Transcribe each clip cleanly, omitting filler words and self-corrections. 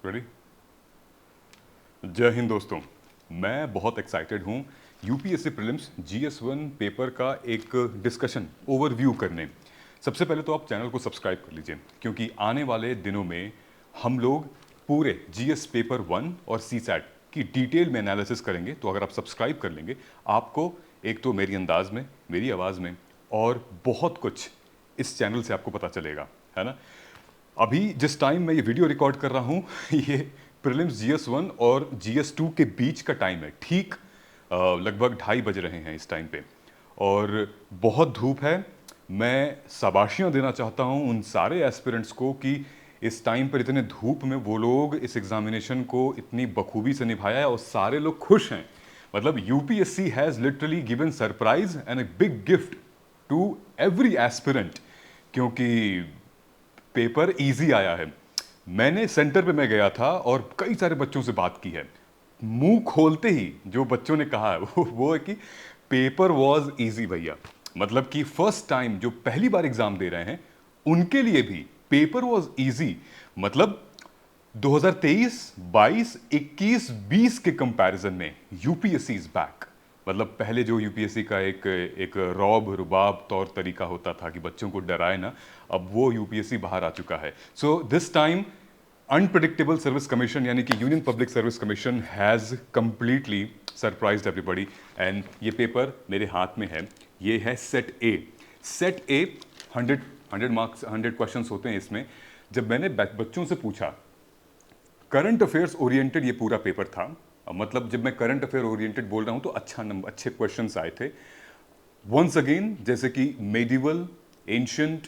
Ready? जय हिंद दोस्तों। मैं बहुत एक्साइटेड हूँ यूपीएससी प्रीलिम्स जीएस1 पेपर का एक डिस्कशन ओवरव्यू करने। सबसे पहले तो आप चैनल को सब्सक्राइब कर लीजिए, क्योंकि आने वाले दिनों में हम लोग पूरे जीएस पेपर 1 और सीसैट की डिटेल में एनालिसिस करेंगे। तो अगर आप सब्सक्राइब कर लेंगे, आपको एक तो मेरी अंदाज में, मेरी आवाज़ में और बहुत कुछ इस चैनल से आपको पता चलेगा, है ना। अभी जिस टाइम मैं ये वीडियो रिकॉर्ड कर रहा हूँ ये प्रीलिम्स जीएस1 और जीएस2 के बीच का टाइम है। ठीक लगभग 2:30 बज रहे हैं इस टाइम पे, और बहुत धूप है। मैं शाबाशियाँ देना चाहता हूँ उन सारे एस्पिरेंट्स को कि इस टाइम पर इतने धूप में वो लोग इस एग्जामिनेशन को इतनी बखूबी से निभाया है और सारे लोग खुश हैं। मतलब UPSC has literally given surprise and a big gift to every aspirant, क्योंकि पेपर इजी आया है। मैंने सेंटर पे मैं गया था और कई सारे बच्चों से बात की है। मुंह खोलते ही जो बच्चों ने कहा है वो है कि पेपर वॉज इजी भैया। मतलब कि फर्स्ट टाइम जो पहली बार एग्जाम दे रहे हैं उनके लिए भी पेपर वॉज इजी। मतलब 2023, 22, 21, 20 के कंपैरिजन में यूपीएससी इज बैक। मतलब पहले जो यूपीएससी का एक रौब रुबाब तौर तरीका होता था कि बच्चों को डराए ना, अब वो यूपीएससी बाहर आ चुका है। So this time unpredictable service commission यानी कि union public service commission has completely surprised everybody. And ये पेपर मेरे हाथ में है, ये है सेट ए। सेट ए 100 मार्क्स 100 क्वेश्चंस होते हैं इसमें। जब मैंने बच्चों से पूछा, करंट अफेयर्स ओरिएंटेड ये पूरा पेपर था। मतलब जब मैं करंट अफेयर ओरिएंटेड बोल रहा हूं तो अच्छे क्वेश्चंस आए थे। वंस अगेन, जैसे कि मेडिवल, एंशियंट,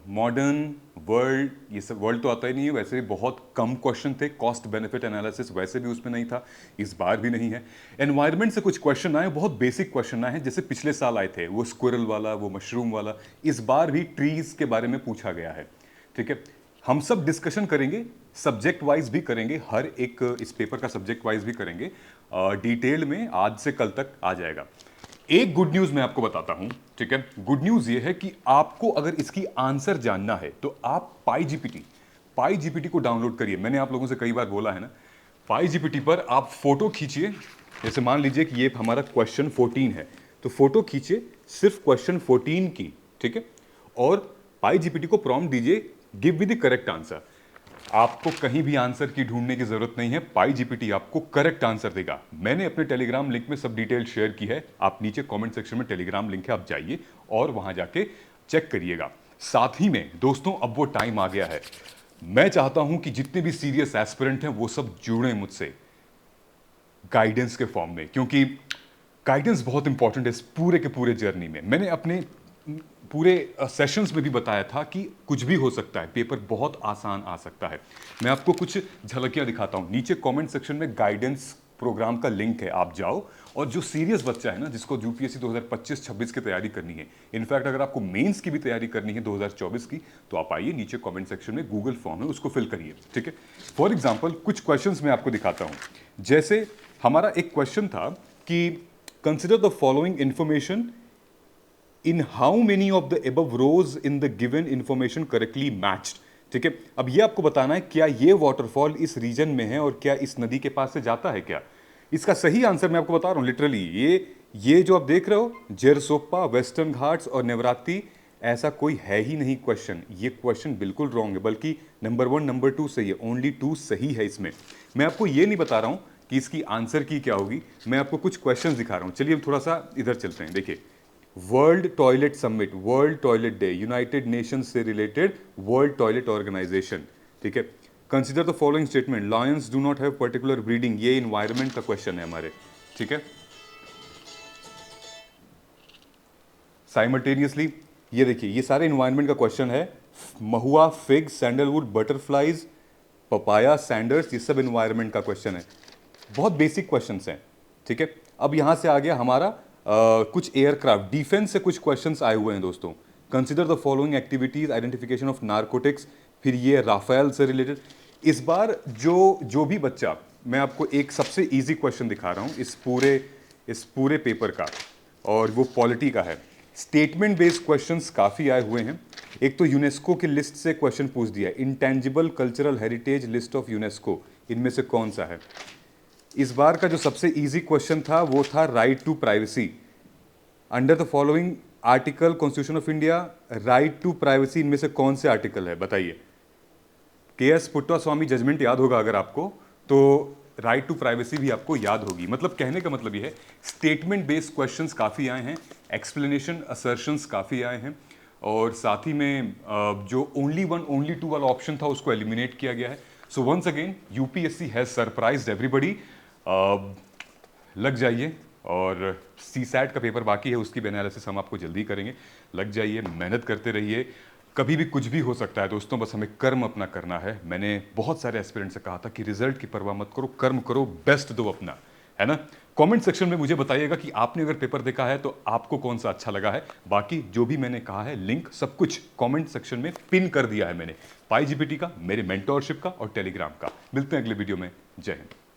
मॉडर्न, वर्ल्ड, ये सब वर्ल्ड तो आता ही नहीं है, वैसे भी बहुत कम क्वेश्चन थे। कॉस्ट बेनिफिट एनालिसिस वैसे भी उसमें नहीं था, इस बार भी नहीं है। एनवायरनमेंट से कुछ क्वेश्चन आए, बहुत बेसिक क्वेश्चन आए हैं, जैसे पिछले साल आए थे वो स्क्विरल वाला, वो मशरूम वाला। इस बार भी ट्रीज के बारे में पूछा गया है। ठीक है, हम सब डिस्कशन करेंगे, सब्जेक्ट वाइज भी करेंगे, हर एक इस पेपर का सब्जेक्ट वाइज भी करेंगे। डिटेल में आज से कल तक आ जाएगा। एक गुड न्यूज मैं आपको बताता हूं, ठीक है। गुड न्यूज ये है कि आपको अगर इसकी आंसर जानना है तो आप पाई जीपीटी को डाउनलोड करिए। मैंने आप लोगों से कई बार बोला है ना, पाई जीपीटी पर आप फोटो खींचिए। जैसे मान लीजिए कि ये हमारा क्वेश्चन 14 है, तो फोटो खींचिए सिर्फ क्वेश्चन 14 की, ठीक है। और पाई जीपीटी को प्रॉम्प्ट दीजिए, give me the correct answer. आपको कहीं भी आंसर की ढूंढने की जरूरत नहीं है, पाई जीपीटी आपको करेक्ट आंसर देगा। मैंने अपने टेलीग्राम लिंक में सब डिटेल शेयर की है, आप नीचे कमेंट सेक्शन में टेलीग्राम लिंक है, आप जाइए और वहां जाके चेक करिएगा। साथ ही में दोस्तों, अब वो टाइम आ गया है, मैं चाहता हूं कि जितने भी सीरियस एस्पिरेंट हैं वो सब जुड़ें मुझसे गाइडेंस के फॉर्म में, क्योंकि गाइडेंस बहुत इंपॉर्टेंट है इस पूरे के पूरे जर्नी में। मैंने अपने पूरे सेशंस में भी बताया था कि कुछ भी हो सकता है, पेपर बहुत आसान आ सकता है। मैं आपको कुछ झलकियां दिखाता हूं। नीचे कमेंट सेक्शन में गाइडेंस प्रोग्राम का लिंक है, आप जाओ। और जो सीरियस बच्चा है ना, जिसको यूपीएससी 2025-26 की तैयारी करनी है, इनफैक्ट अगर आपको मेंस की भी तैयारी करनी है 2024 की, तो आप आइए, नीचे कमेंट सेक्शन में गूगल फॉर्म है, उसको फिल करिए, ठीक है। फॉर एग्जाम्पल कुछ क्वेश्चन मैं आपको दिखाता हूं। जैसे हमारा एक क्वेश्चन था कि consider the following information in how many of the above rows in the given information correctly matched. ठीक है, अब ये आपको बताना है क्या ये वाटरफॉल इस रीजन में है और क्या इस नदी के पास से जाता है क्या। इसका सही आंसर मैं आपको बता रहा हूं लिटरली, ये जो आप देख रहे हो, जेरसोप्पा, वेस्टर्न घाट्स और नेवराती, ऐसा कोई है ही नहीं क्वेश्चन। ये क्वेश्चन बिल्कुल रॉन्ग है, बल्कि नंबर 1 नंबर 2 सही है, ओनली 2 सही है इसमें। मैं आपको ये नहीं बता रहा हूं कि इसकी आंसर की क्या होगी, मैं आपको कुछ क्वेश्चन दिखा रहा हूं। चलिए थोड़ा सा इधर चलते हैं। देखिए, world toilet summit, world toilet day, United Nations से रिलेटेड वर्ल्ड टॉयलेट ऑर्गेनाइजेशन, ठीक है। Consider the following statement, Lions do not have particular breeding, ये इन्वायरमेंट का क्वेश्चन है हमारे, ठीक है। साइमल्टेनियसली ये देखिए, ये सारे इन्वायरमेंट का क्वेश्चन है। Mahua, fig, sandalwood, butterflies, papaya, sanders, ये सब इन्वायरमेंट का क्वेश्चन है। बहुत बेसिक क्वेश्चंस हैं, ठीक है। अब यहां से आ गया हमारा कुछ एयरक्राफ्ट डिफेंस से कुछ क्वेश्चंस आए हुए हैं दोस्तों। Consider the following activities, identification of narcotics, फिर ये राफेल से रिलेटेड। इस बार जो भी बच्चा, मैं आपको एक सबसे इजी क्वेश्चन दिखा रहा हूं इस पूरे पेपर का, और वो पॉलिटी का है। स्टेटमेंट बेस्ड क्वेश्चंस काफी आए हुए हैं। एक तो यूनेस्को की लिस्ट से क्वेश्चन पूछ दिया, intangible cultural heritage list of UNESCO, इनमें से कौन सा है। इस बार का जो सबसे इजी क्वेश्चन था वो था right to privacy. Under the following article constitution of India, right to privacy इनमें से कौन से आर्टिकल है, बताइए। के.एस. पुट्टास्वामी जजमेंट याद होगा अगर आपको, तो राइट टू प्राइवेसी भी आपको याद होगी। मतलब कहने का मतलब ये है, स्टेटमेंट बेस्ड क्वेश्चंस काफ़ी आए हैं, एक्सप्लेनेशन असर्शंस काफ़ी आए हैं, और साथ ही में जो ओनली वन ओनली टू वाला ऑप्शन था उसको एलिमिनेट किया गया है। So once again UPSC has surprised everybody. लग जाइए, और सीसैट का पेपर बाकी है, उसकी भी एनालिसिस हम आपको जल्दी करेंगे। लग जाइए, मेहनत करते रहिए, कभी भी कुछ भी हो सकता है दोस्तों, बस हमें कर्म अपना करना है। मैंने बहुत सारे एस्पिरेंट से कहा था कि रिजल्ट की परवाह मत करो, कर्म करो, बेस्ट दो अपना, है ना। कमेंट सेक्शन में मुझे बताइएगा कि आपने अगर पेपर देखा है तो आपको कौन सा अच्छा लगा है। बाकी जो भी मैंने कहा है लिंक सब कुछ कमेंट सेक्शन में पिन कर दिया है मैंने, पाई जीपीटी का, मेरे मेंटोरशिप का और टेलीग्राम का। मिलते हैं अगले वीडियो में। जय हिंद।